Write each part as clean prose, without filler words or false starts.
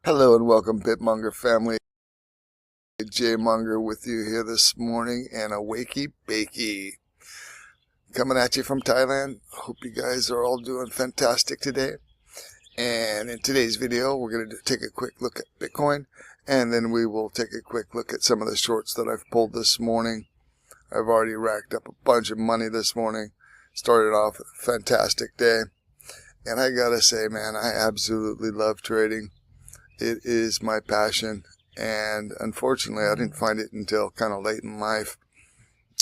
Hello and welcome, BitMonger family. Monger with you here this morning, and a wakey bakey coming at you from Thailand. Hope you guys are all doing fantastic today. And in today's video, we're going to take a quick look at Bitcoin, and then we will take a quick look at some of the shorts that I've pulled this morning. I've already racked up a bunch of money this morning. Started off with a fantastic day. And I gotta say, man, I absolutely love trading. It is my passion, and unfortunately I didn't find it until kind of late in life,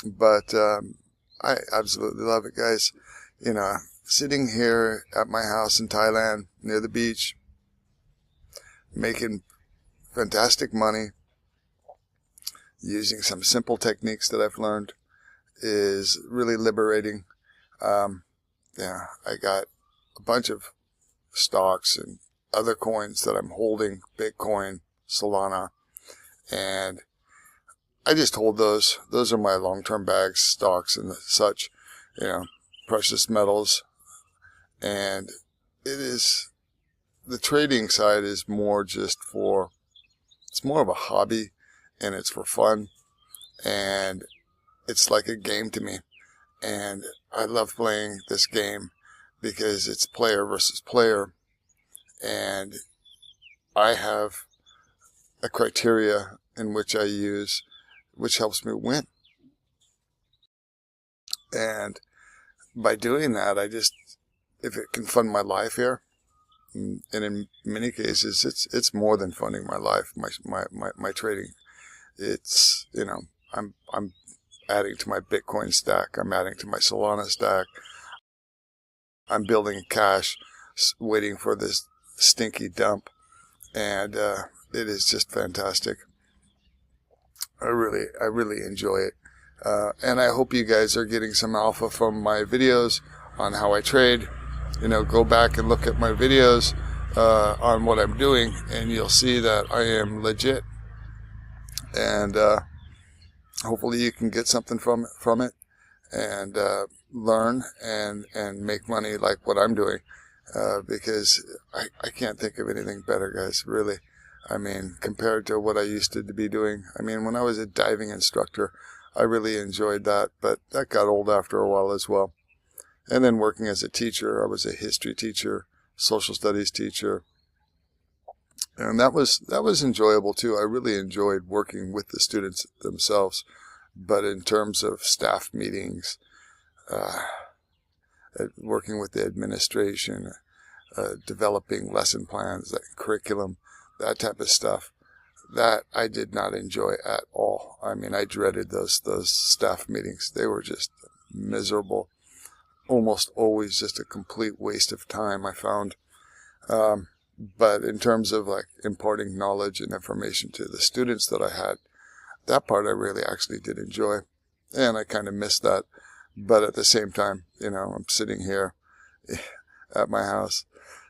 but I absolutely love it, guys. You know, sitting here at my house in Thailand near the beach, making fantastic money, using some simple techniques that I've learned is really liberating. Yeah, I got a bunch of stocks and other coins that I'm holding, Bitcoin, Solana, and I just hold those. Those are my long-term bags, stocks and such, you know, precious metals. And it is, the trading side is more just for, it's more of a hobby, and it's for fun, and it's like a game to me. And I love playing this game because it's player versus player. And I have a criteria in which I use, which helps me win. And by doing that, if it can fund my life here, and in many cases, it's more than funding my life, my trading. It's, you know, I'm adding to my Bitcoin stack. I'm adding to my Solana stack. I'm building cash, waiting for this stinky dump, and it is just fantastic. I really enjoy it, and I hope you guys are getting some alpha from my videos on how I trade. You know, go back and look at my videos on what I'm doing, and you'll see that I am legit, and hopefully you can get something from it and learn and make money like what I'm doing. Because I can't think of anything better, guys, really. I mean, compared to what I used to be doing. I mean, when I was a diving instructor, I really enjoyed that, but that got old after a while as well. And then working as a teacher, I was a history teacher, social studies teacher, and that was enjoyable too. I really enjoyed working with the students themselves, but in terms of staff meetings, working with the administration, developing lesson plans, that curriculum, that type of stuff, that I did not enjoy at all. I mean, I dreaded those staff meetings. They were just miserable, almost always just a complete waste of time, I found. But in terms of like imparting knowledge and information to the students that I had, that part I really actually did enjoy, and I kind of missed that. But at the same time, you know, I'm sitting here at my house,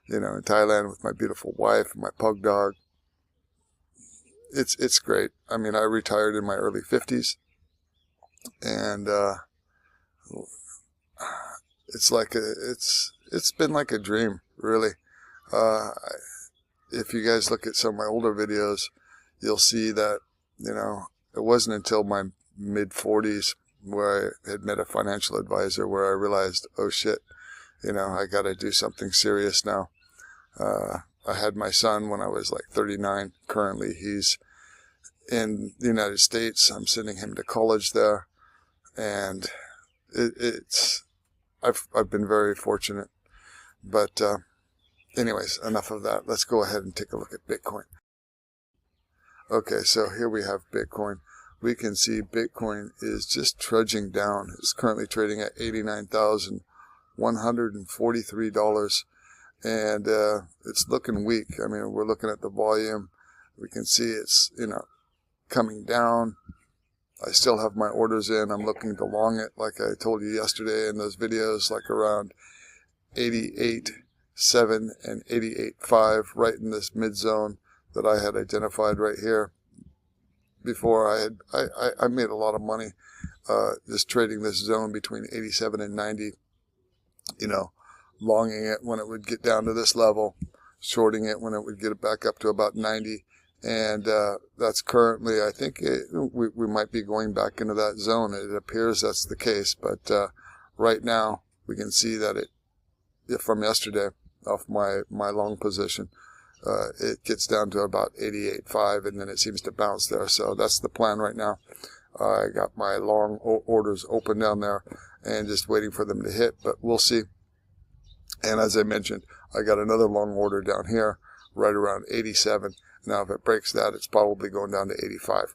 you know, in Thailand with my beautiful wife and my pug dog. It's great. I mean, I retired in my early 50s, and it's been like a dream, really. If you guys look at some of my older videos, you'll see that, you know, it wasn't until my mid 40s where I had met a financial advisor where I realized, oh shit, you know, I got to do something serious now. I had my son when I was like 39. Currently, he's in the United States. I'm sending him to college there, and I've been very fortunate. But anyways, enough of that. Let's go ahead and take a look at Bitcoin. Okay, so here we have Bitcoin. We can see Bitcoin is just trudging down. It's currently trading at $89,143, and it's looking weak. I mean, we're looking at the volume. We can see it's, you know, coming down. I still have my orders in. I'm looking to long it, like I told you yesterday in those videos, like around 88.7 and 88.5, right in this mid zone that I had identified right here. Before I made a lot of money just trading this zone between 87 and 90, you know, longing it when it would get down to this level, shorting it when it would get it back up to about 90. And that's currently, I think we might be going back into that zone. It appears that's the case. But right now, we can see that from yesterday, off my long position, it gets down to about 88.5, and then it seems to bounce there. So that's the plan right now. I got my long orders open down there and just waiting for them to hit, but we'll see. And as I mentioned, I got another long order down here right around 87. Now, if it breaks that, it's probably going down to 85.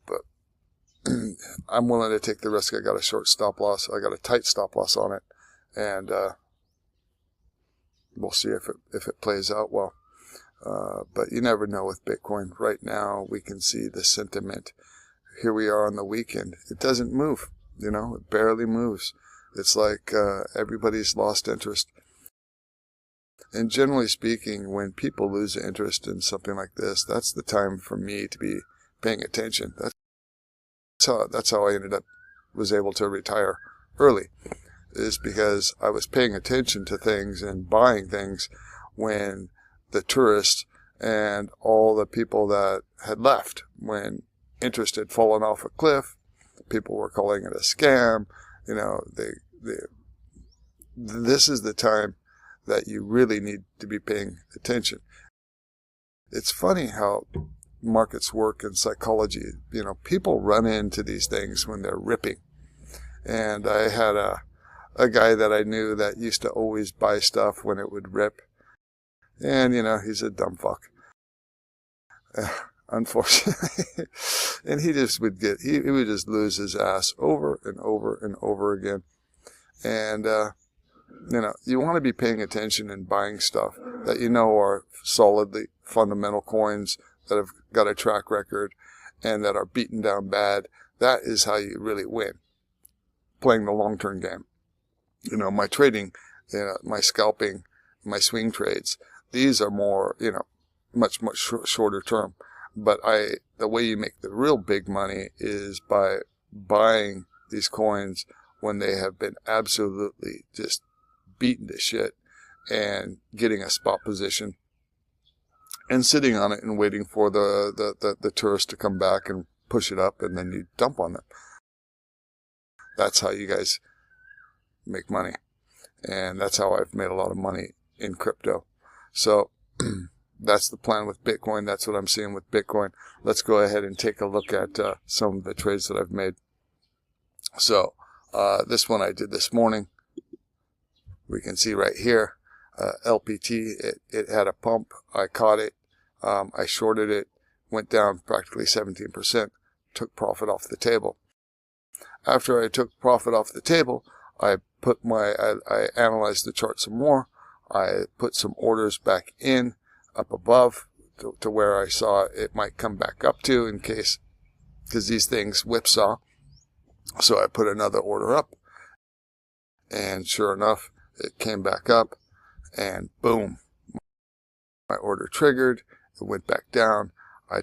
But I'm willing to take the risk. I got a short stop loss. I got a tight stop loss on it. And we'll see if it plays out well. But you never know with Bitcoin. Right now, we can see the sentiment. Here we are on the weekend. It doesn't move. You know, it barely moves. It's like everybody's lost interest. And generally speaking, when people lose interest in something like this, that's the time for me to be paying attention. That's how I was able to retire early, is because I was paying attention to things and buying things when the tourists and all the people that had left, when interest had fallen off a cliff, people were calling it a scam. You know, this is the time that you really need to be paying attention. It's funny how markets work in psychology. You know, people run into these things when they're ripping. And I had a guy that I knew that used to always buy stuff when it would rip. And, you know, he's a dumb fuck. Unfortunately. And he just would he would just lose his ass over and over and over again. And, you know, you want to be paying attention and buying stuff that you know are solidly fundamental coins that have got a track record and that are beaten down bad. That is how you really win, playing the long-term game. You know, my trading, my scalping, my swing trades, these are more, you know, much shorter term. But the way you make the real big money is by buying these coins when they have been absolutely just beaten to shit, and getting a spot position and sitting on it and waiting for the tourists to come back and push it up, and then you dump on them. That's how you guys make money. And that's how I've made a lot of money in crypto. So that's the plan with Bitcoin. That's what I'm seeing with Bitcoin. Let's go ahead and take a look at some of the trades that I've made. So this one I did this morning. We can see right here, LPT, it had a pump. I caught it. I shorted it, went down practically 17%, took profit off the table. After I took profit off the table, I analyzed the chart some more. I put some orders back in, up above, to where I saw it might come back up to in case, because these things whipsaw. So I put another order up, and sure enough, it came back up, and boom, my order triggered. It went back down. I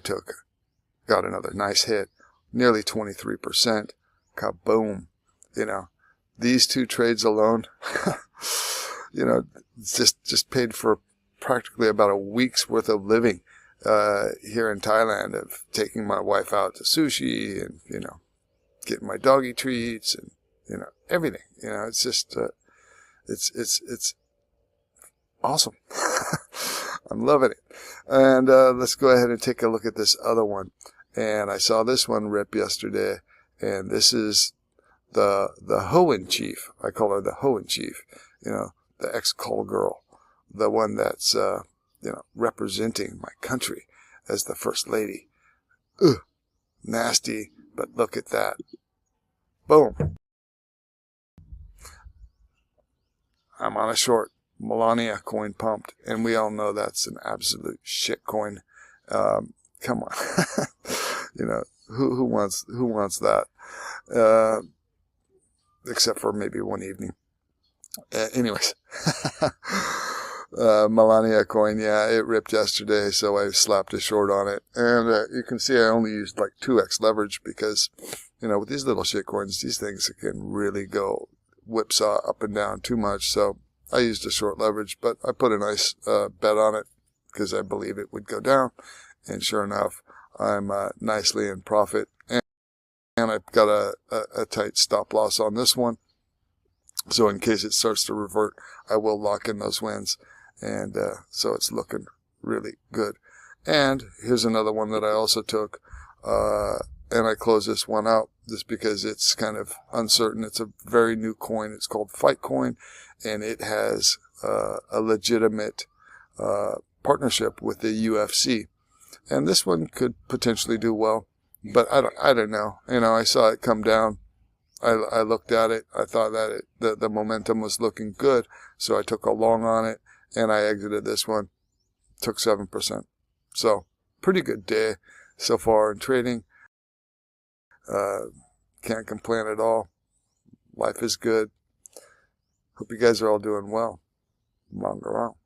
got another nice hit, nearly 23%. Kaboom! You know, these two trades alone, you know, just paid for practically about a week's worth of living here in Thailand, of taking my wife out to sushi and, you know, getting my doggy treats and, you know, everything. You know, it's just it's awesome. I'm loving it. And let's go ahead and take a look at this other one. And I saw this one rip yesterday, and this is the Hoenn chief. I call her the Hoenn chief. You know, the ex-call girl, the one that's you know, representing my country as the first lady. Ugh, nasty, but look at that. Boom. I'm on a short. Melania coin pumped, and we all know that's an absolute shit coin. Come on. You know, who wants that? Except for maybe one evening. Anyways. Melania coin, yeah, it ripped yesterday, so I slapped a short on it. And you can see I only used like 2x leverage because, you know, with these little shit coins, these things can really go whipsaw up and down too much. So I used a short leverage, but I put a nice bet on it. because I believe it would go down. And sure enough, I'm nicely in profit. And I've got a tight stop loss on this one. So in case it starts to revert, I will lock in those wins. And so it's looking really good. And here's another one that I also took. And I close this one out just because it's kind of uncertain. It's a very new coin. It's called Fightcoin, and it has a legitimate partnership with the UFC. And this one could potentially do well, but I don't know. You know, I saw it come down. I looked at it. I thought that the momentum was looking good, so I took a long on it, and I exited this one. Took 7%. So pretty good day so far in trading. Can't complain at all. Life is good. Hope you guys are all doing well. Monger out.